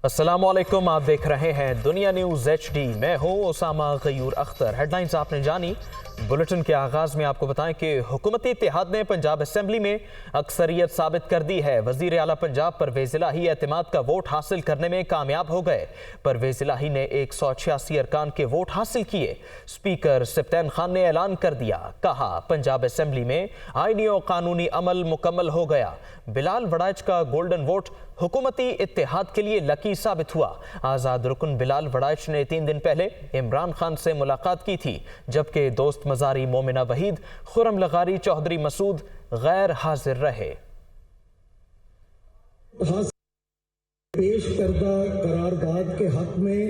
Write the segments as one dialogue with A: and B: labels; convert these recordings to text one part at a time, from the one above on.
A: अस्सलामुअलैकुम, आप देख रहे हैं दुनिया न्यूज़ HD। मैं हूं उसामा गयूर अख्तर। हेडलाइंस आपने जानी। बुलेटिन के आगाज में आपको बताएं कि हुकूमती इत्तेहाद ने पंजाब असेंबली में अक्सरियत साबित कर दी है। वजीर आला पंजाब परवेज़ इलाही एतमाद का वोट हासिल करने में कामयाब हो गए। परवेज़ इलाही ने 186 अरकान के वोट हासिल किए। स्पीकर सप्तान खान ने ऐलान कर दिया, कहा पंजाब असेंबली में आईनी और कानूनी अमल मुकम्मल हो गया। बिलाल वड़ाइच का गोल्डन वोट हुकूमती इत्तेहाद के लिए लकी साबित हुआ। आज़ाद रुकन बिलाल वड़ाइच ने 3 दिन पहले इमरान खान से मुलाकात की थी, जबकि दोस्त मजारी मोमिना वहीद, खुरम लगारी, चौधरी मसूद गैर हाजिर रहे।
B: पेश करदा करारदाद के हक में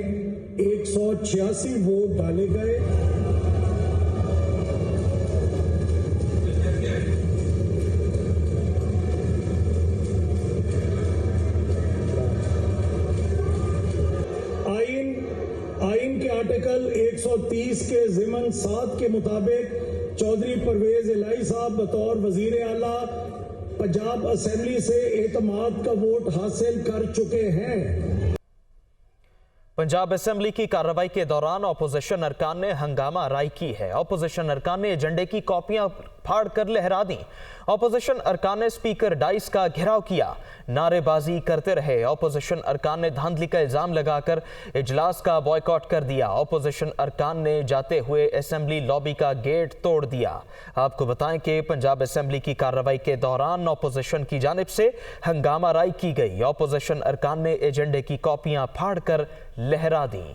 B: 186 वोट डाले गए। आइन के आर्टिकल 130 के ज़िमन 7 के मुताबिक चौधरी परवेज़ इलाही साहब बतौर वजीर आला पंजाब असेंबली से एतमाद का वोट हासिल कर चुके हैं।
A: पंजाब असेंबली की कार्रवाई के दौरान अपोजिशन अरकान ने हंगामा आराई की है। अपोजिशन अरकान ने एजेंडे की कॉपियां फाड़ कर लहरा दी। अपोजिशन अरकान ने स्पीकर डाइस का घेराव किया, नारेबाजी करते रहे। अपोजिशन अरकान ने धांधली का इल्जाम लगाकर इजलास का बॉयकॉट कर दिया। अपोजिशन अरकान ने जाते हुए असेंबली लॉबी का गेट तोड़ दिया। आपको बताएं कि पंजाब असेंबली की कार्रवाई के दौरान अपोजिशन की जानिब से हंगामा आराई की गई। अपोजिशन अरकान ने एजेंडे की कॉपियां फाड़ कर लहरा दी।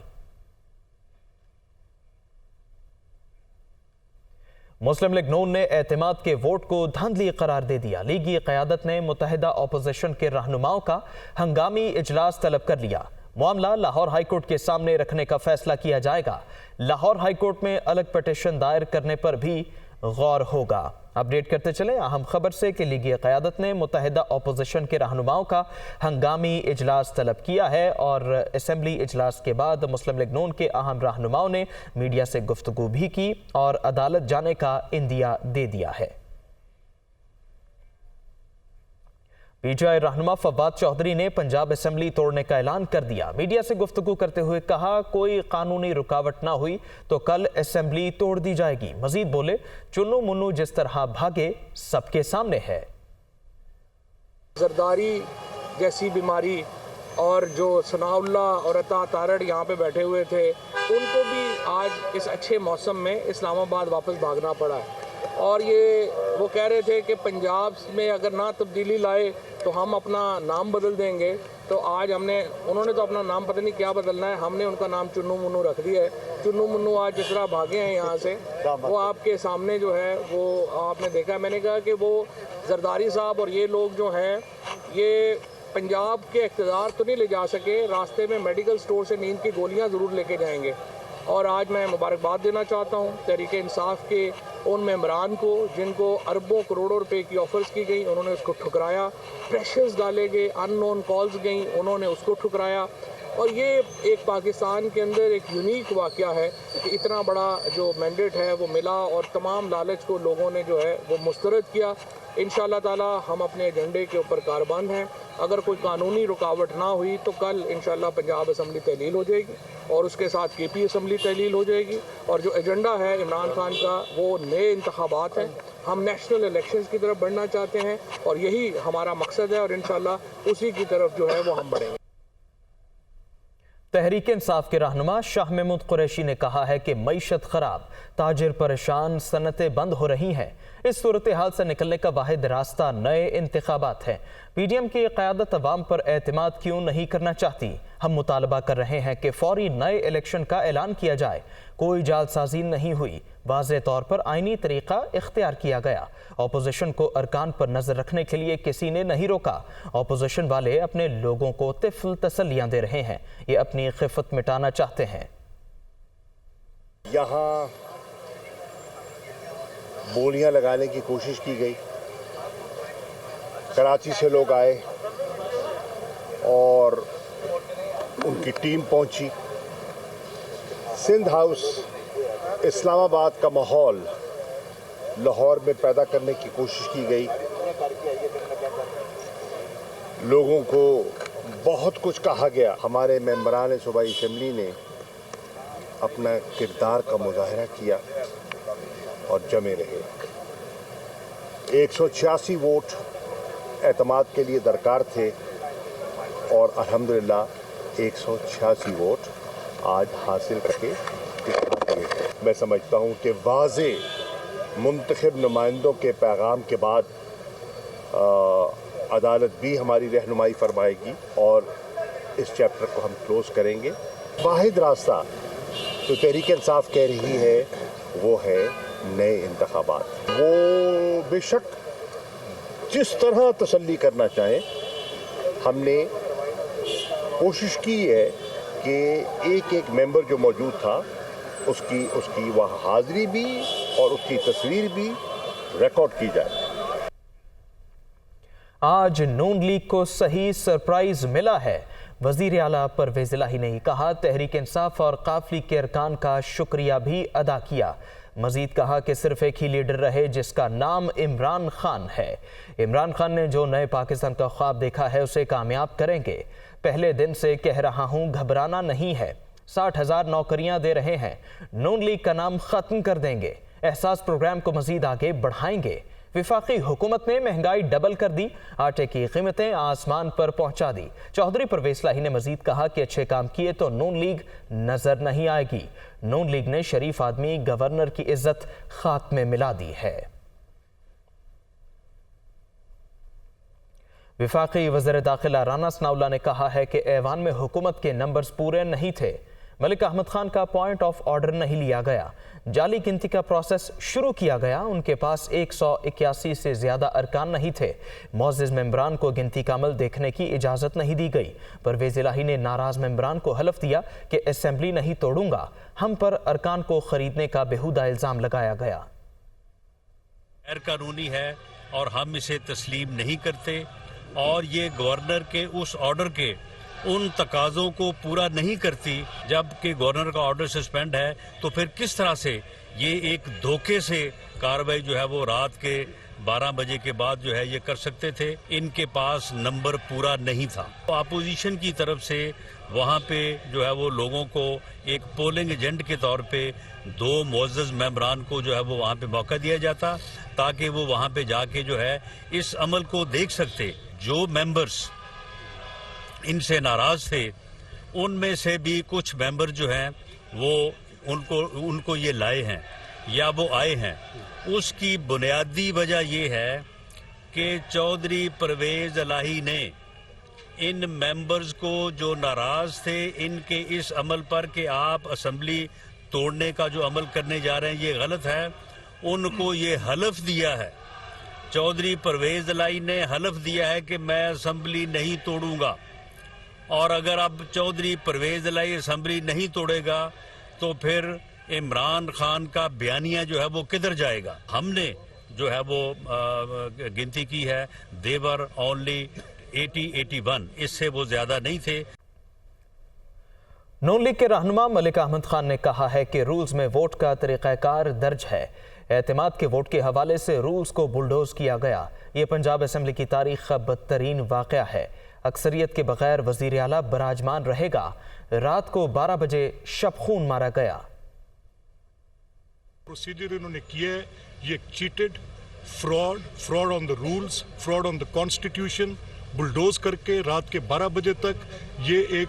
A: मुस्लिम लीग नून ने एतमाद के वोट को धांधली करार दे दिया। लीगी क़यादत ने मुत्तहिदा अपोजिशन के रहनुमाओं का हंगामी इजलास तलब कर लिया। मामला लाहौर हाईकोर्ट के सामने रखने का फैसला किया जाएगा। लाहौर हाईकोर्ट में अलग पिटीशन दायर करने पर भी गौर होगा। अपडेट करते चले अहम खबर से कि लीगी क़यादत ने मुत्तहिदा अपोजिशन के रहनुमाओं का हंगामी इजलास तलब किया है और असेंबली इजलास के बाद मुस्लिम लीग नून के अहम रहनुमाओं ने मीडिया से गुफ्तगू भी की और अदालत जाने का इंदिया दे दिया है। पीटीआई रहनुमा फवाद चौधरी ने पंजाब असेंबली तोड़ने का ऐलान कर दिया। मीडिया से गुफ्तगू करते हुए कहा, कोई कानूनी रुकावट ना हुई तो कल असेंबली तोड़ दी जाएगी। मजीद बोले, चुन्नू मुन्नू जिस तरह भागे सबके सामने है।
C: जरदारी जैसी बीमारी और जो सनाउल्ला और अता तारड़ यहाँ पे बैठे हुए थे, उनको भी आज इस अच्छे मौसम में इस्लामाबाद वापस भागना पड़ा है। और ये वो कह रहे थे कि पंजाब में अगर ना तब्दीली लाए तो हम अपना नाम बदल देंगे। तो आज उन्होंने तो अपना नाम पता नहीं क्या बदलना है, हमने उनका नाम चुन्नू मुन्नू रख दिया है। चुन्नू मुन्नू आज जिस तरह भागे हैं यहाँ से, वो आपके सामने जो है वो आपने देखा। मैंने कहा कि वो जरदारी साहब और ये लोग जो हैं, ये पंजाब के इक़्तिदार तो नहीं ले जा सके, रास्ते में मेडिकल स्टोर से नींद की गोलियाँ ज़रूर लेके जाएंगे। और आज मैं मुबारकबाद देना चाहता हूँ तहरीक इंसाफ के उन मेंबरान को जिनको अरबों करोड़ों रुपए की ऑफ़र्स की गई, उन्होंने उसको ठुकराया। प्रेशर्स डाले गए, अननोन कॉल्स गई, उन्होंने उसको ठुकराया। और ये एक पाकिस्तान के अंदर एक यूनिक वाक़या है कि इतना बड़ा जो मैंडेट है वो मिला और तमाम लालच को लोगों ने जो है वो मुस्तरद किया। इंशाअल्लाह ताला हम अपने एजेंडे के ऊपर कारबंद हैं। अगर कोई कानूनी रुकावट ना हुई तो कल इंशाअल्लाह पंजाब असम्बली तहलील हो जाएगी और उसके साथ KP असम्बली तहलील हो जाएगी। और जो एजेंडा है इमरान खान का, वो नए इंतखाबात हैं। हम नेशनल इलेक्शंस की तरफ बढ़ना चाहते हैं और यही हमारा मकसद है और इंशाअल्लाह उसी की तरफ जो है वो हम बढ़ेंगे।
A: तहरीक इंसाफ के रहनुमा शाह महमूद कुरैशी ने कहा है कि मईशत खराब, ताजिर परेशान, सनतें बंद हो रही हैं। इस सूरत हाल से निकलने का वाहिद रास्ता नए इंतखाबात है। PDM की क़यादत अवाम पर एतमाद क्यों नहीं करना चाहती? हम मुतालबा कर रहे हैं कि फौरी नए इलेक्शन का ऐलान किया जाए। कोई जालसाजी नहीं हुई, वाज़े तौर पर आईनी तरीक़ा इख्तियार किया गया। अपोजिशन को अरकान पर नज़र रखने के लिए किसी ने नहीं रोका। अपोजिशन वाले अपने लोगों को तिफ़्ल तसल्लियाँ दे रहे हैं, ये अपनी खिफ़त मिटाना चाहते हैं।
D: यहाँ बोलियां लगाने की कोशिश की गई। कराची से लोग आए और उनकी टीम पहुंची। सिंध हाउस इस्लामाबाद का माहौल लाहौर में पैदा करने की कोशिश की गई। लोगों को बहुत कुछ कहा गया। हमारे मेंबरान सूबाई असम्बली ने अपना किरदार का मुजाहरा किया और जमे रहे। 186 वोट एतमाद के लिए दरकार थे और अल्हम्दुलिल्लाह 186 वोट आज हासिल करके दिखा दिए। मैं समझता हूँ कि वाज़े मुंतखब नुमाइंदों के पैगाम के बाद अदालत भी हमारी रहनुमाई फरमाएगी और इस चैप्टर को हम क्लोज करेंगे। वाहिद रास्ता जो तहरीक इंसाफ कह रही है वो है नए इंतखाबात। वो बेशक जिस तरह तसल्ली करना चाहें, हमने कोशिश की है कि एक एक मेंबर जो मौजूद था उसकी वहाँ हाज़िरी भी और उसकी तस्वीर भी रिकॉर्ड की जाए।
A: आज नून लीग को सही सरप्राइज मिला है। वजीर आला परवेज इलाही ने कहा, तहरीक इंसाफ और काफली के अरकान का शुक्रिया भी अदा किया। मजीद कहा कि सिर्फ एक ही लीडर रहे जिसका नाम इमरान खान है। इमरान खान ने जो नए पाकिस्तान का ख्वाब देखा है उसे कामयाब करेंगे। पहले दिन से कह रहा हूं, घबराना नहीं है। 60,000 नौकरियां दे रहे हैं। नून लीग का नाम खत्म कर देंगे। एहसास प्रोग्राम को मजीद आगे बढ़ाएंगे। विफाकी हुकूमत ने महंगाई डबल कर दी, आटे की कीमतें आसमान पर पहुंचा दी। चौधरी परवेज इलाही ने मजीद कहा कि अच्छे काम किए तो नून लीग नजर नहीं आएगी। नून लीग ने शरीफ आदमी गवर्नर की इज्जत खाक में मिला दी है। विफाकी वज़ीर दाखिला राना सनाउल्लाह ने कहा है कि ऐवान में हुकूमत के नंबर्स पूरे नहीं थे। मलिक अहमद खान का पॉइंट ऑफ ऑर्डर नहीं लिया गया। जाली गिनती का प्रोसेस शुरू किया गया। उनके पास 181 से ज्यादा अरकान नहीं थे। मोअज़्ज़िज़ मेंबरान को गिनती का अमल देखने की इजाजत नहीं दी गई। परवेज इलाही ने नाराज मेंबरान को हलफ दिया कि असेंबली नहीं तोड़ूंगा। हम पर अरकान को खरीदने का बेहुदा इल्जाम लगाया गया।
E: गैर कानूनी है और हम इसे तस्लीम नहीं करते और ये गवर्नर के उस ऑर्डर के उन तकाज़ों को पूरा नहीं करती। जबकि गवर्नर का ऑर्डर सस्पेंड है तो फिर किस तरह से ये एक धोखे से कार्रवाई जो है वो रात के 12 बजे के बाद जो है ये कर सकते थे। इनके पास नंबर पूरा नहीं था। तो अपोजिशन की तरफ से वहाँ पे जो है वो लोगों को एक पोलिंग एजेंट के तौर पे 2 मुअज़्ज़ज़ मेंबरान को जो है वो वहाँ पे मौका दिया जाता ताकि वो वहाँ पे जाके जो है इस अमल को देख सकते। जो मेंबर्स इनसे नाराज थे उनमें से भी कुछ मेंबर जो हैं वो उनको ये लाए हैं या वो आए हैं। उसकी बुनियादी वजह ये है कि चौधरी परवेज इलाही ने इन मेंबर्स को जो नाराज थे इनके इस अमल पर कि आप असेंबली तोड़ने का जो अमल करने जा रहे हैं ये गलत है, उनको ये हलफ दिया है। चौधरी परवेज इलाही ने हलफ दिया है कि मैं असेंबली नहीं तोड़ूंगा और अगर अब चौधरी परवेज इलाही असेंबली नहीं तोड़ेगा तो फिर इमरान खान का बयानिया जो है वो किधर जाएगा। हमने जो है वो गिनती की है, देवर ओनली 81, इससे वो ज्यादा नहीं थे।
A: नून लीग के रहनुमा मलिक अहमद खान ने कहा है कि रूल्स में वोट का तरीक़ाकार दर्ज है। एतमाद के वोट के हवाले से रूल्स को बुलडोज किया गया। ये पंजाब असेंबली की तारीख का बदतरीन वाक़या है। अक्सरियत के बगैर वजीर आला बराजमान रहेगा। रात को 12 बजे शब खून मारा गया।
F: प्रोसीजर इन्होंने किया है, ये cheated, fraud on the rules, fraud on the constitution, bulldoze करके रात के 12 बजे तक ये एक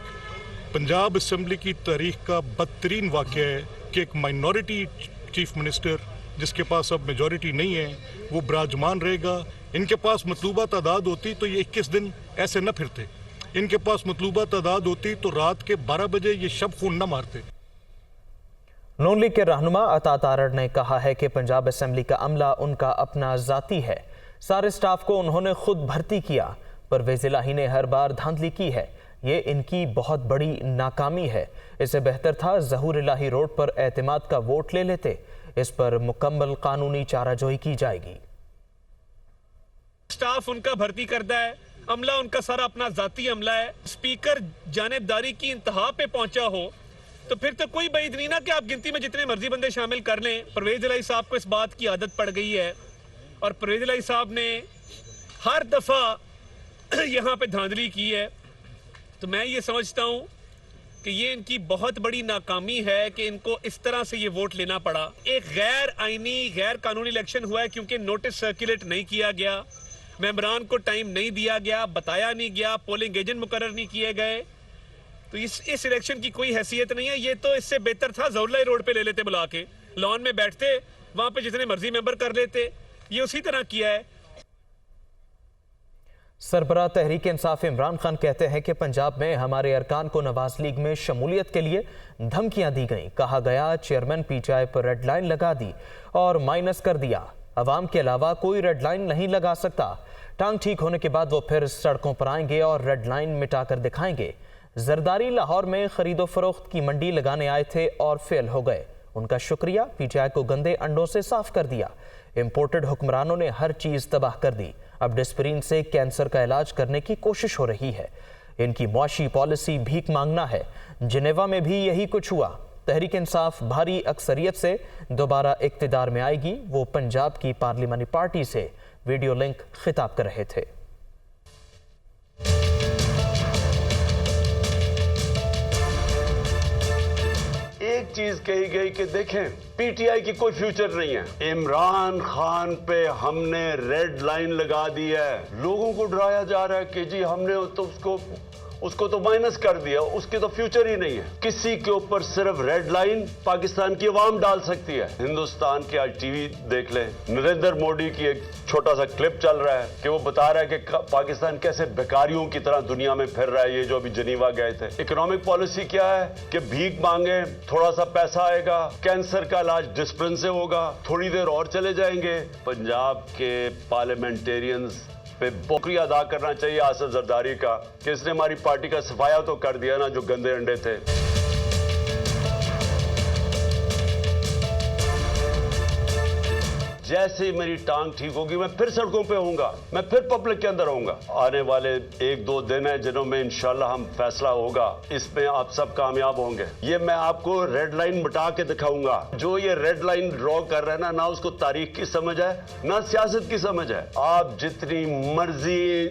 F: पंजाब असेंबली की तारीख का बदतरीन वाक़या है कि एक माइनॉरिटी चीफ मिनिस्टर जिसके पास अब मेजॉरिटी नहीं है वो बराजमान रहेगा। इनके पास मतलूबा तादाद होती तो ये 21 दिन ऐसे न फिरते। इनके पास मतलूबा तादाद होती तो रात के 12 बजे ये शब खून न मारते।
A: नून लीग के रहनुमा अता तारड़ ने कहा है कि पंजाब असेंबली का अमला उनका अपना जाती है। सारे स्टाफ को उन्होंने खुद भर्ती किया। परवेज इलाही ने हर बार धांधली की है। ये इनकी बहुत बड़ी नाकामी है। इससे बेहतर था ज़हूर इलाही रोड पर एतमाद का वोट ले लेते। इस पर मुकम्मल कानूनी चाराजोई की जाएगी।
G: स्टाफ उनका भर्ती करता है, अमला उनका सारा अपना जाती अमला है। स्पीकर जानिबदारी की इंतहा पे पहुंचा हो तो फिर तो कोई बात नहीं ना कि आप गिनती में जितने मर्जी बंदे शामिल कर लें। परवेज इलाही साहब को इस बात की आदत पड़ गई है और परवेज इलाही साहब ने हर दफा यहाँ पे धांधली की है। تو میں یہ سمجھتا ہوں کہ یہ ان کی بہت بڑی ناکامی ہے کہ ان کو اس طرح سے یہ ووٹ لینا پڑا. ایک غیر آئینی غیر قانونی الیکشن ہوا ہے کیونکہ نوٹس سرکولیٹ نہیں کیا گیا, ممبران کو ٹائم نہیں دیا گیا, بتایا نہیں گیا, پولنگ ایجنٹ مقرر نہیں کیے گئے. تو اس الیکشن کی کوئی حیثیت نہیں ہے. یہ تو اس سے بہتر تھا زورلائی روڈ پہ لے لیتے, بلا کے لان میں بیٹھتے, وہاں پہ جتنے مرضی ممبر کر لیتے. یہ اسی طرح کیا ہے.
A: سربراہ تحریک انصاف عمران خان کہتے ہیں کہ پنجاب میں ہمارے ارکان کو نواز لیگ میں شمولیت کے لیے دھمکیاں دی گئیں. کہا گیا چیئرمین پی ٹی آئی پر ریڈ لائن لگا دی اور مائنس کر دیا. عوام کے علاوہ کوئی ریڈ لائن نہیں لگا سکتا. ٹانگ ٹھیک ہونے کے بعد وہ پھر سڑکوں پر آئیں گے اور ریڈ لائن مٹا کر دکھائیں گے. زرداری لاہور میں خرید و فروخت کی منڈی لگانے آئے تھے اور فیل ہو گئے. ان کا شکریہ, پی ٹی آئی کو گندے انڈوں سے صاف کر دیا. امپورٹڈ حکمرانوں نے ہر چیز تباہ کر دی. اب ڈسپرین سے کینسر کا علاج کرنے کی کوشش ہو رہی ہے. ان کی معاشی پالیسی بھیک مانگنا ہے. جنیوا میں بھی یہی کچھ ہوا. تحریک انصاف بھاری اکثریت سے دوبارہ اقتدار میں آئے گی. وہ پنجاب کی پارلیمانی پارٹی سے ویڈیو لنک خطاب کر رہے تھے.
H: ایک چیز کہی گئی کہ دیکھیں پی ٹی آئی کی کوئی فیوچر نہیں ہے. عمران خان پہ ہم نے ریڈ لائن لگا دی ہے. لوگوں کو ڈرایا جا رہا ہے کہ جی ہم نے تو اس کو تو مائنس کر دیا, اس کی تو فیوچر ہی نہیں ہے. کسی کے اوپر صرف ریڈ لائن پاکستان کی عوام ڈال سکتی ہے. ہندوستان کے آج ٹی وی دیکھ لیں, نریندر مودی کی ایک چھوٹا سا کلپ چل رہا ہے کہ وہ بتا رہا ہے کہ پاکستان کیسے بیکاریوں کی طرح دنیا میں پھر رہا ہے. یہ جو ابھی جنیوا گئے تھے, اکنامک پالیسی کیا ہے کہ بھیک مانگے, تھوڑا سا پیسہ آئے گا, کینسر کا علاج ڈسپرین سے ہوگا, تھوڑی دیر اور چلے جائیں گے. پنجاب کے پارلیمنٹیرینز پہ شکریہ ادا کرنا چاہیے آصف زرداری کا کہ اس نے ہماری پارٹی کا صفایا تو کر دیا نا جو گندے انڈے تھے. جیسے ہی میری ٹانگ ٹھیک ہوگی میں پھر سڑکوں پہ ہوں گا, میں پھر پبلک کے اندر ہوں گا. آنے والے 1-2 دن ہیں جنہوں میں انشاءاللہ ہم فیصلہ ہوگا, اس میں آپ سب کامیاب ہوں گے. یہ میں آپ کو ریڈ لائن مٹا کے دکھاؤں گا. جو یہ ریڈ لائن ڈرا کر رہے ہیں نہ اس کو تاریخ کی سمجھ ہے نہ سیاست کی سمجھ ہے. آپ جتنی مرضی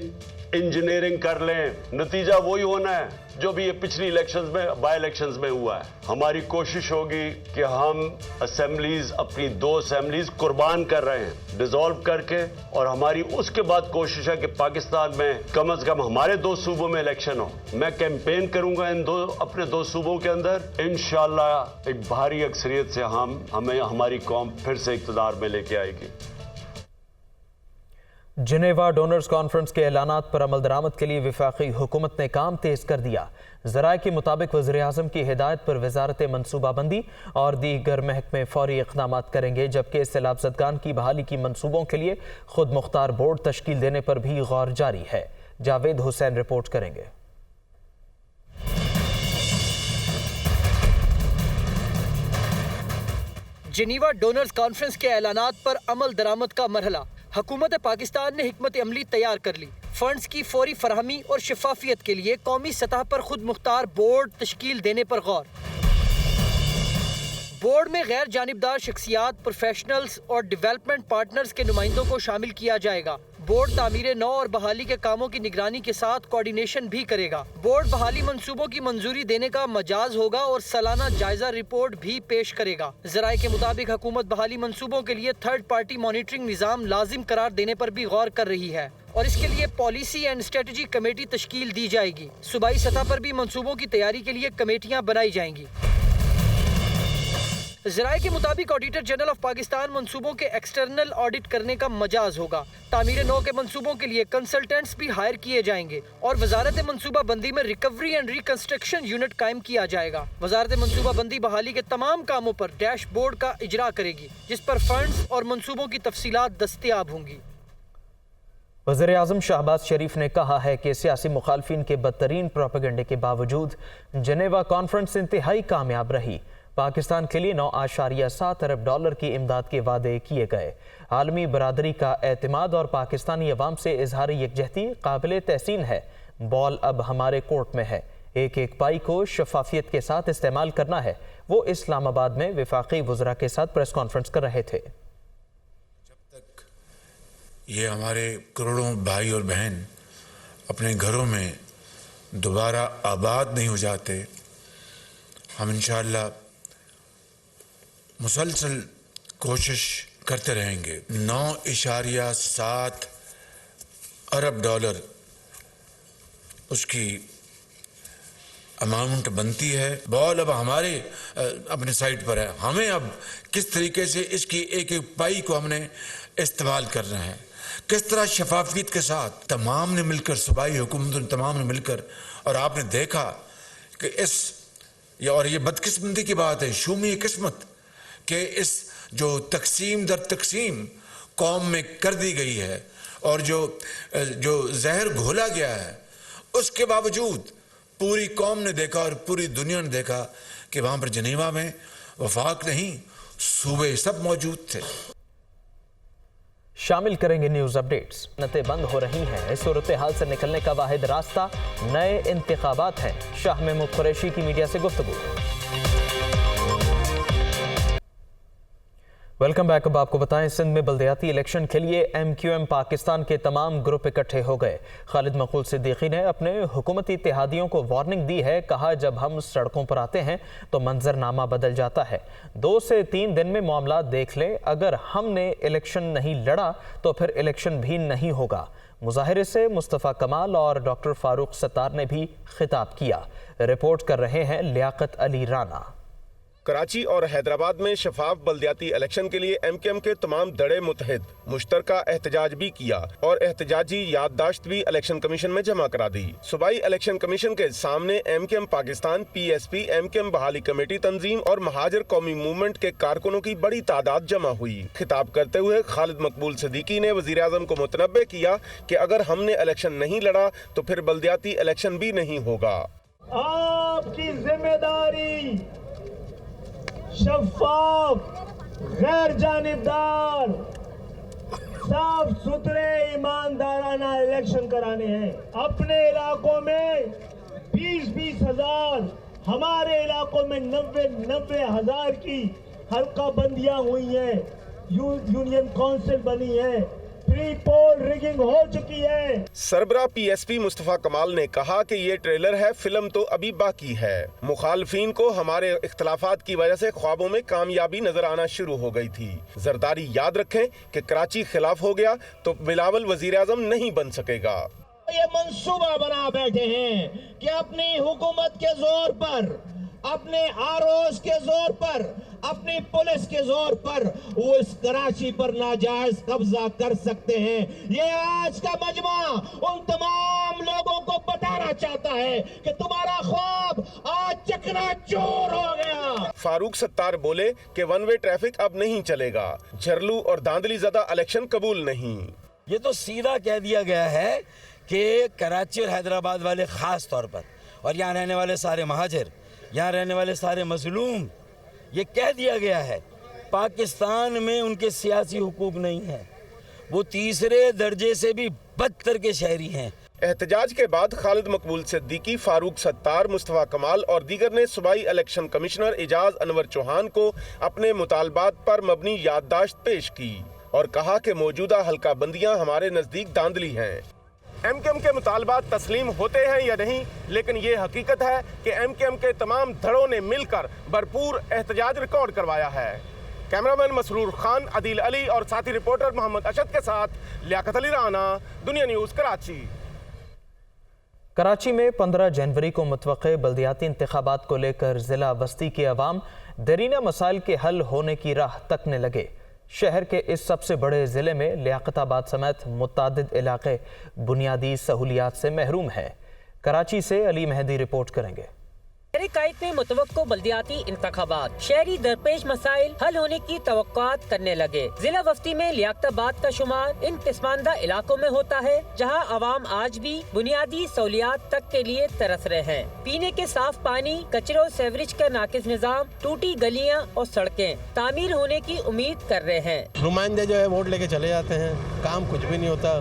H: انجینئرنگ کر لیں, نتیجہ وہی ہونا ہے جو بھی یہ پچھلی الیکشنز میں بائی الیکشنز میں ہوا ہے. ہماری کوشش ہوگی کہ ہم اسمبلیز, اپنی 2 اسمبلیز قربان کر رہے ہیں ڈیزالو کر کے, اور ہماری اس کے بعد کوشش ہے کہ پاکستان میں کم از کم ہمارے 2 صوبوں میں الیکشن ہو. میں کیمپین کروں گا اپنے 2 صوبوں کے اندر. انشاءاللہ ایک بھاری اکثریت سے ہمیں ہماری قوم پھر سے اقتدار میں لے کے آئے گی.
A: جنیوا ڈونرز کانفرنس کے اعلانات پر عمل درآمد کے لیے وفاقی حکومت نے کام تیز کر دیا. ذرائع کے مطابق وزیر اعظم کی ہدایت پر وزارت منصوبہ بندی اور دیگر محکمے فوری اقدامات کریں گے, جبکہ سیلاب زدگان کی بحالی کی منصوبوں کے لیے خود مختار بورڈ تشکیل دینے پر بھی غور جاری ہے. جاوید حسین رپورٹ کریں گے.
I: جنیوا ڈونرز کانفرنس کے اعلانات پر عمل درآمد کا مرحلہ. حکومت پاکستان نے حکمت عملی تیار کر لی. فنڈز کی فوری فراہمی اور شفافیت کے لیے قومی سطح پر خود مختار بورڈ تشکیل دینے پر غور. بورڈ میں غیر جانبدار شخصیات, پروفیشنلز اور ڈیولپمنٹ پارٹنرز کے نمائندوں کو شامل کیا جائے گا. بورڈ تعمیر نو اور بحالی کے کاموں کی نگرانی کے ساتھ کوارڈینیشن بھی کرے گا. بورڈ بحالی منصوبوں کی منظوری دینے کا مجاز ہوگا اور سالانہ جائزہ رپورٹ بھی پیش کرے گا. ذرائع کے مطابق حکومت بحالی منصوبوں کے لیے تھرڈ پارٹی مانیٹرنگ نظام لازم قرار دینے پر بھی غور کر رہی ہے اور اس کے لیے پالیسی اینڈ اسٹریٹجی کمیٹی تشکیل دی جائے گی. صوبائی سطح پر بھی منصوبوں کی تیاری کے لیے کمیٹیاں بنائی جائیں گی. ذرائع کے مطابق آڈیٹر جنرل آف پاکستان منصوبوں کے ایکسٹرنل آڈٹ کرنے کا مجاز ہوگا. تعمیر نو کے منصوبوں کے لیے کنسلٹنٹس بھی ہائر کیے جائیں گے اور وزارت منصوبہ بندی میں ریکوری اینڈ ریکنسٹرکشن یونٹ قائم کیا جائے گا. وزارت منصوبہ بندی بحالی کے تمام کاموں پر ڈیش بورڈ کا اجرا کرے گی, جس پر فنڈز اور منصوبوں کی تفصیلات دستیاب ہوں گی.
A: وزیر اعظم شہباز شریف نے کہا ہے کہ سیاسی مخالفین کے بدترین پروپیگنڈے کے باوجود جنیوا کانفرنس انتہائی کامیاب رہی. پاکستان کے لیے $9.7 ارب کی امداد کے وعدے کیے گئے. عالمی برادری کا اعتماد اور پاکستانی عوام سے اظہار یکجہتی قابل تحسین ہے. بال اب ہمارے کورٹ میں ہے. ایک ایک پائی کو شفافیت کے ساتھ استعمال کرنا ہے. وہ اسلام آباد میں وفاقی وزراء کے ساتھ پریس کانفرنس کر رہے تھے.
J: جب تک یہ ہمارے کروڑوں بھائی اور بہن اپنے گھروں میں दोबारा आबाद नहीं हो जाते, हम इंशाअल्लाह मुसलसल कोशिश करते रहेंगे। 9.7 अरब डॉलर उसकी अमाउंट बनती है। बॉल अब हमारे अपने साइड पर है, हमें अब किस तरीके से इसकी एक एक पाई को हमने इस्तेमाल करना है, किस तरह शफाफियत के साथ तमाम ने मिलकर, सूबाई हुकूमत तमाम ने मिलकर। और आपने देखा कि ये बदकिस्मती की बात है, शूमी किस्मत कि इस जो तकसीम दर तकसीम कौम में कर दी गई है और जो जहर घोला गया है, उसके बावजूद पूरी कौम ने देखा और पूरी दुनिया ने देखा कि वहाँ पर जनीवा में वफाक नहीं, सूबे सब मौजूद थे।
A: शामिल करेंगे न्यूज अपडेट्स। नतें बंद हो रही हैं, इस सूरत हाल से निकलने का वाहिद रास्ता नए इंतखाबात हैं। शाह महमूद कुरैशी की मीडिया से गुफ्तगू। Welcome back. अब आपको बताएं, सिंध में बल्दियाती इलेक्शन के लिए MQM पाकिस्तान के तमाम ग्रुप इकट्ठे हो गए। खालिद मकबूल सिद्दीकी ने अपने हुकूमती इत्तेहादियों को वार्निंग दी है। कहा, जब हम सड़कों पर आते हैं तो मंजरनामा बदल जाता है। 2 से 3 दिन में मामला देख लें, अगर हमने इलेक्शन नहीं लड़ा तो फिर इलेक्शन भी नहीं होगा। मुजाहिरे से मुस्तफ़ा कमाल और डॉक्टर फारूक सत्तार ने भी खिताब किया। रिपोर्ट कर रहे हैं लियाकत अली राना।
K: कराची और हैदराबाद में शफाफ बल्दियाती इलेक्शन के लिए MQM के तमाम धड़े मुत्तहिद मुश्तरका एहतजाज भी किया और एहतजाजी याददाश्त भी इलेक्शन कमीशन में जमा करा दी। सूबाई इलेक्शन कमीशन के सामने MQM पाकिस्तान, PSP, MQM बहाली कमेटी तंजीम और महाजर कौमी मूवमेंट के कारकुनों की बड़ी तादाद जमा हुई। खिताब करते हुए खालिद मकबूल सिद्दीकी ने वज़ीर आज़म को मुतनब्बे किया कि अगर हमने इलेक्शन नहीं लड़ा तो फिर बल्दियाती इलेक्शन भी नहीं होगा।
B: आपकी जिम्मेदारी शफाफ, गैर जानिबदार, साफ सुथरे, ईमानदाराना इलेक्शन कराने हैं। अपने इलाकों में 20-20 हजार, हमारे इलाकों में 90-90 हजार की हल्का बंदियां हुई हैं, यूनियन काउंसिल बनी है, प्री पोल रिगिंग हो चुकी है।
K: सरबरा PSP मुस्तफ़ा कमाल ने कहा कि ये ट्रेलर है, फिल्म तो अभी बाकी है। मुखालफीन को हमारे इख्तलाफात की वजह से ख्वाबों में कामयाबी नजर आना शुरू हो गई थी। जरदारी याद रखें कि कराची खिलाफ हो गया तो बिलावल वजीर आज़म नहीं बन सकेगा।
B: ये मंसूबा बना बैठे हैं कि अपनी हुकूमत के जोर पर, अपने आरोस के जोर पर, अपनी पुलिस के जोर पर वो इस कराची पर नाजायज कब्जा कर सकते हैं। ये आज का मजमा उन तमाम लोगों को बताना चाहता है कि तुम्हारा ख्वाब आज चकनाचूर हो गया।
K: फारूक सत्तार बोले कि वन वे ट्रैफिक अब नहीं चलेगा, झरलू और धांधली ज़दा इलेक्शन कबूल नहीं।
L: ये तो सीधा कह दिया गया है कि कराची और हैदराबाद वाले खास तौर पर, और यहाँ रहने वाले सारे महाजर, यहाँ रहने वाले सारे मजलूम, ये कह दिया गया है पाकिस्तान में उनके सियासी हुकूक नहीं है, वो तीसरे दर्जे से भी बदतर के शहरी हैं।
K: एहतजाज के बाद खालिद मकबूल सिद्दीकी, फारूक सत्तार, मुस्तफ़ा कमाल और दीगर ने सूबाई इलेक्शन कमिश्नर एजाज अनवर चौहान को अपने मुतालबात पर मबनी याददाश्त पेश की और कहा कि मौजूदा हल्का बंदियां हमारे नज़दीक धांधली हैं। MQM के मुतालबात तस्लीम होते हैं या नहीं, लेकिन ये हकीकत है कि MQM के तमाम धड़ों ने मिलकर भरपूर एहतजाज रिकॉर्ड करवाया है। कैमरामैन मसरूर खान, अदील अली और साथी रिपोर्टर मोहम्मद अशद के साथ लियाकत अली राना, दुनिया न्यूज़, कराची।
A: कराची में 15 जनवरी को मुतवक्के बल्दियाती इंतखाबात को लेकर ज़िला बस्ती के अवाम दरीना मसाइल के हल होने की राह तकने लगे। शहर के इस सबसे बड़े ज़िले में लियाकताबाद समेत मुतअद्दिद इलाके बुनियादी सहूलियात से महरूम हैं। कराची से अली मेहदी रिपोर्ट करेंगे।
M: शहरी कायद में मुतवक्को बल्दियाती इंतखाबात, शहरी दरपेश मसाइल हल होने की तवक्कुआत करने लगे। जिला वफ्ती में लियाकताबाद का शुमार इन पिस्मानदा इलाकों में होता है जहां अवाम आज भी बुनियादी सहूलियात तक के लिए तरस रहे हैं। पीने के साफ पानी, कचरे और सेवरेज का नाकिस निज़ाम, टूटी गलियां और सड़कें तामीर होने की उम्मीद कर रहे हैं।
N: नुमाइंदे जो है वोट लेके चले जाते हैं, काम कुछ भी नहीं होता।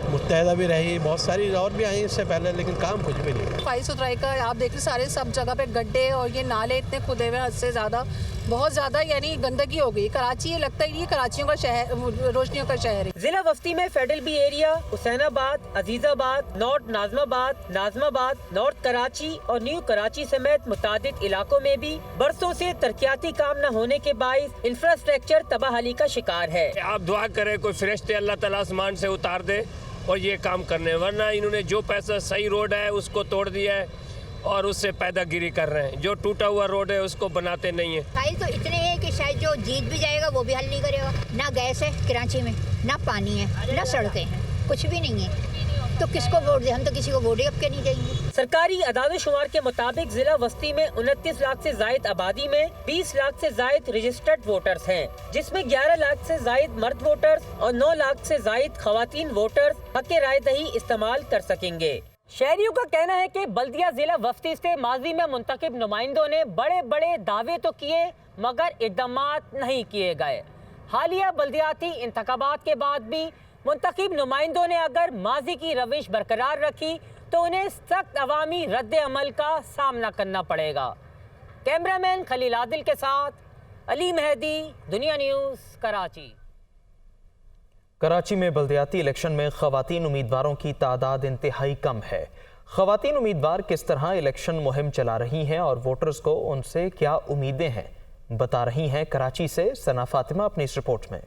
N: मुत्तहदा भी रही, बहुत सारी और भी आई इससे पहले, लेकिन काम कुछ भी नहीं।
O: सफाई सुथराई का आप देख रहे सारे सब जगह पे गड्ढे और ये नाले इतने खुदे हुए हद से ज़्यादा, बहुत ज़्यादा यानी गंदगी हो गई। कराची ये लगता है ये कराचियों का शहर, रोशनियों का शहर है।
M: जिला वफ्ती में federal B area, Hussainabad, Azizabad, north Nazimabad, north Karachi और न्यू कराची समेत मुतादिद इलाकों में भी बरसों से तरक्याती काम न होने के बाइस इंफ्रास्ट्रक्चर तबाहली का शिकार है।
P: आप दुआ करें कोई फरिश्ते अल्लाह ताला आसमान से उतार दे और ये काम करने, वरना इन्होंने जो पैसा सही रोड है उसको तोड़ दिया है और उससे पैदागिरी कर रहे हैं। जो टूटा हुआ रोड है उसको बनाते नहीं है।
Q: फाइल तो इतने हैं कि शायद जो जीत भी जाएगा वो भी हल नहीं करेगा। ना गैस है कराची में, ना पानी है, ना सड़कें हैं, कुछ भी नहीं है। तो किसको वोट दे? हम तो किसी को वोट ही अब के नहीं देंगे।
M: सरकारी अदाद शुमार के मुताबिक जिला वस्ती में 29 लाख से जायद आबादी में 20 लाख से जायद रजिस्टर्ड वोटर्स हैं, जिसमें 11 लाख से जायद मर्द वोटर्स और 9 लाख से जायद खवातीन वोटर्स हक राय दही इस्तेमाल कर सकेंगे। शहरियों का कहना है कि बल्दिया जिला वफ्ती से माजी में मुंतखब नुमाइंदों ने बड़े बड़े दावे तो किए मगर इक़दामात नहीं किए गए। हालिया बल्दियाती इंतखाबात के बाद भी मुंतखब नुमाइंदों ने अगर माजी की रविश बरकरार रखी तो उन्हें सख्त अवामी रद्द अमल का सामना करना पड़ेगा। कैमरामैन खलील आदिल के साथ अली मेहदी, दुनिया न्यूज़, कराची।
A: कराची में बल्दियाती इलेक्शन में खवातीन उम्मीदवारों की तादाद इंतहाई कम है। खवातीन उम्मीदवार किस तरह इलेक्शन मुहिम चला रही हैं और वोटर्स को उनसे क्या उम्मीदें हैं, बता रही हैं कराची से सना फातिमा अपनी इस रिपोर्ट में।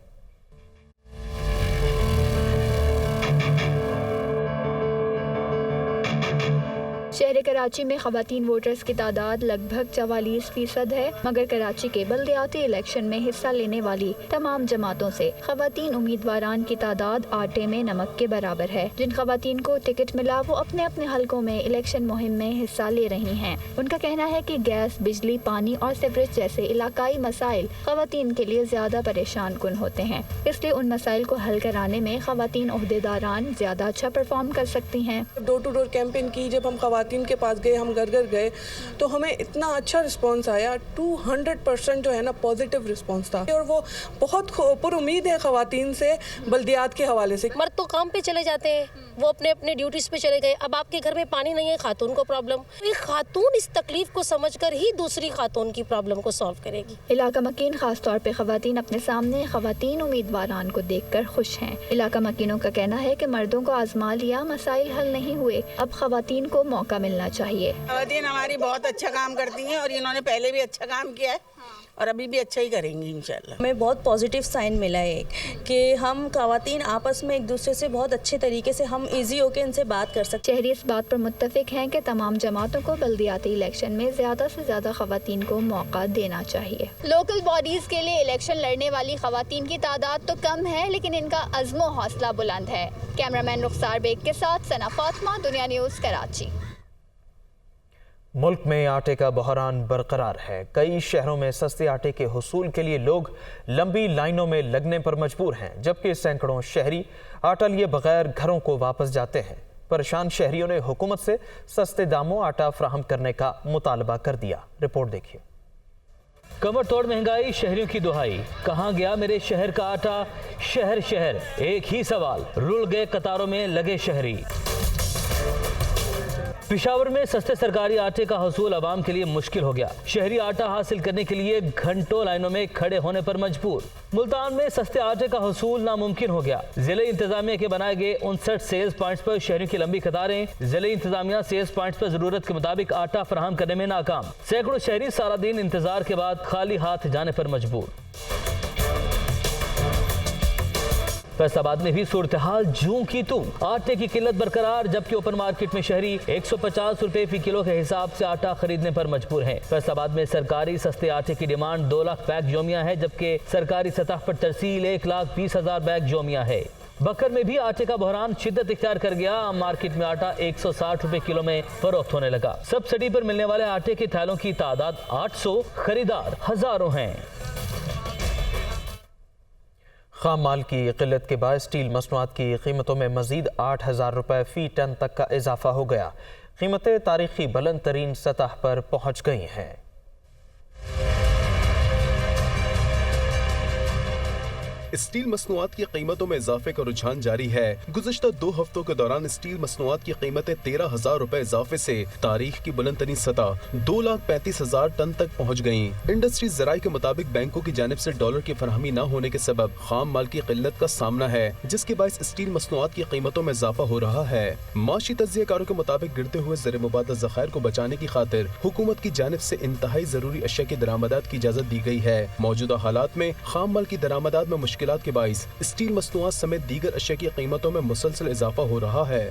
R: शहर कराची में खवातीन वोटर्स की तादाद लगभग 44% है, मगर कराची के बल्दियाती इलेक्शन में हिस्सा लेने वाली तमाम जमातों से खवातीन उम्मीदवारान की तादाद आटे में नमक के बराबर है। जिन खवातीन को टिकट मिला वो अपने अपने हलकों में इलेक्शन मुहिम में हिस्सा ले रही हैं। उनका कहना है कि गैस, बिजली, पानी और सीवरेज जैसे इलाकाई मसाइल खवातीन के लिए ज्यादा परेशान कुन होते हैं, इसलिए उन मसाइल को हल कराने में खवातीन ओहदेदारान ज्यादा अच्छा परफॉर्म कर सकती हैं।
O: डोर टू डोर कैंपेन की, जब हम खवातीन के पास गए, हम घर घर गए, तो हमें इतना अच्छा रिस्पांस आया। 200% जो है ना पॉजिटिव रिस्पांस था और वो बहुत पर उम्मीद है खवातीन से बल्दियात के हवाले से।
S: मर्द तो काम पे चले जाते हैं, वो अपने अपने ड्यूटीज पे चले गए। अब आपके घर में पानी नहीं है, खातून को प्रॉब्लम, एक खातून इस तकलीफ को समझकर ही दूसरी खातून की प्रॉब्लम को सॉल्व करेगी।
R: इलाका मकीन खास तौर पे खवातीन अपने सामने खवातीन उम्मीदवारान को देखकर खुश हैं। इलाका मकीनों का कहना है कि मर्दों को आजमा लिया, मसाइल हल नहीं हुए, अब खवातीन को मौका मिलना चाहिए।
O: खवातीन हमारी बहुत अच्छा काम करती हैं और इन्होंने पहले भी अच्छा काम किया है और अभी भी अच्छा ही करेंगी इंशाल्लाह।
T: हमें बहुत पॉजिटिव साइन मिला है कि हम खवातीन आपस में एक दूसरे से बहुत अच्छे तरीके से हम इजी होकर इनसे बात कर सकते।
R: शहरी इस बात पर मुत्तफिक हैं कि तमाम जमातों को बल्दियाती इलेक्शन में ज्यादा से ज्यादा खवातीन को मौका देना चाहिए।
U: लोकल बॉडीज के लिए इलेक्शन लड़ने वाली खवातीन की तादाद तो कम है, लेकिन इनका अज़्म हौसला बुलंद है। कैमरामैन रुखसार बेग के साथ सना फातिमा, दुनिया न्यूज़, कराची।
A: मुल्क में आटे का बहरान बरकरार है। कई शहरों में सस्ते आटे के हुसूल के लिए लोग लंबी लाइनों में लगने पर मजबूर हैं, जबकि सैकड़ों शहरी आटा लिए बगैर घरों को वापस जाते हैं। परेशान शहरियों ने हुकूमत से सस्ते दामों आटा फराहम करने का मुतालबा कर दिया। रिपोर्ट देखिए।
V: कमर तोड़ महंगाई, शहरियों की दुहाई, कहाँ गया मेरे शहर का आटा? शहर शहर एक ही सवाल, रुल गए कतारों में लगे शहरी। पिशावर में सस्ते सरकारी आटे का हसूल आवाम के लिए मुश्किल हो गया। शहरी आटा हासिल करने के लिए घंटों लाइनों में खड़े होने पर मजबूर। मुल्तान में सस्ते आटे का हसूल नामुमकिन हो गया। जिले इंतजामिया के बनाए गए 59 सेल्स पॉइंट्स पर शहरियों की लंबी कतारें। जिले इंतजामिया सेल्स पॉइंट्स पर जरूरत के मुताबिक आटा फराहम करने में नाकाम। सैकड़ों शहरी सारा दिन इंतजार के बाद खाली हाथ जाने पर मजबूर। फैसलाबाद में भी सूरत हाल जूं की तू, आटे की किल्लत बरकरार, जबकि ओपन मार्केट में शहरी 150 रुपए फी किलो के हिसाब से आटा खरीदने पर मजबूर हैं। फैसलाबाद में सरकारी सस्ते आटे की डिमांड 2 लाख बैग योमिया है, जबकि सरकारी सतह पर तरसील 1,20,000 बैग योमिया है। बकर में भी आटे का बहरान शिद्दत इख्तियार कर गया। मार्केट में आटा 160 रुपए किलो में फरोख्त होने लगा। सब्सिडी पर मिलने वाले आटे के थैलों की तादाद 800, खरीदार हजारों हैं।
A: खाम माल की किल्लत के बाद स्टील मसनूआत की कीमतों में मजीद 8,000 रुपये फी टन तक का इजाफा हो गया। कीमतें तारीखी बुलंद तरीन सतह पर पहुँच गई हैं।
C: اسٹیل مصنوعات کی قیمتوں میں اضافے کا رجحان جاری ہے۔ گزشتہ 2 ہفتوں کے دوران اسٹیل مصنوعات کی قیمتیں 13,000 روپے اضافے سے تاریخ کی بلند ترین سطح 2,35,000 ٹن تک پہنچ گئیں۔ انڈسٹریز ذرائع کے مطابق بینکوں کی جانب سے ڈالر کی فراہمی نہ ہونے کے سبب خام مال کی قلت کا سامنا ہے، جس کے باعث اسٹیل مصنوعات کی قیمتوں میں اضافہ ہو رہا ہے۔ معاشی تجزیہ کاروں کے مطابق گرتے ہوئے زر مبادلہ ذخائر کو بچانے کی خاطر حکومت کی جانب سے انتہائی ضروری اشیاء کی درآمدات کی اجازت دی گئی ہے۔ موجودہ حالات میں خام مال کی درآمدات میں مشکلات کے باعث اسٹیل مصنوعات سمیت دیگر اشیاء کی قیمتوں میں مسلسل اضافہ ہو رہا ہے۔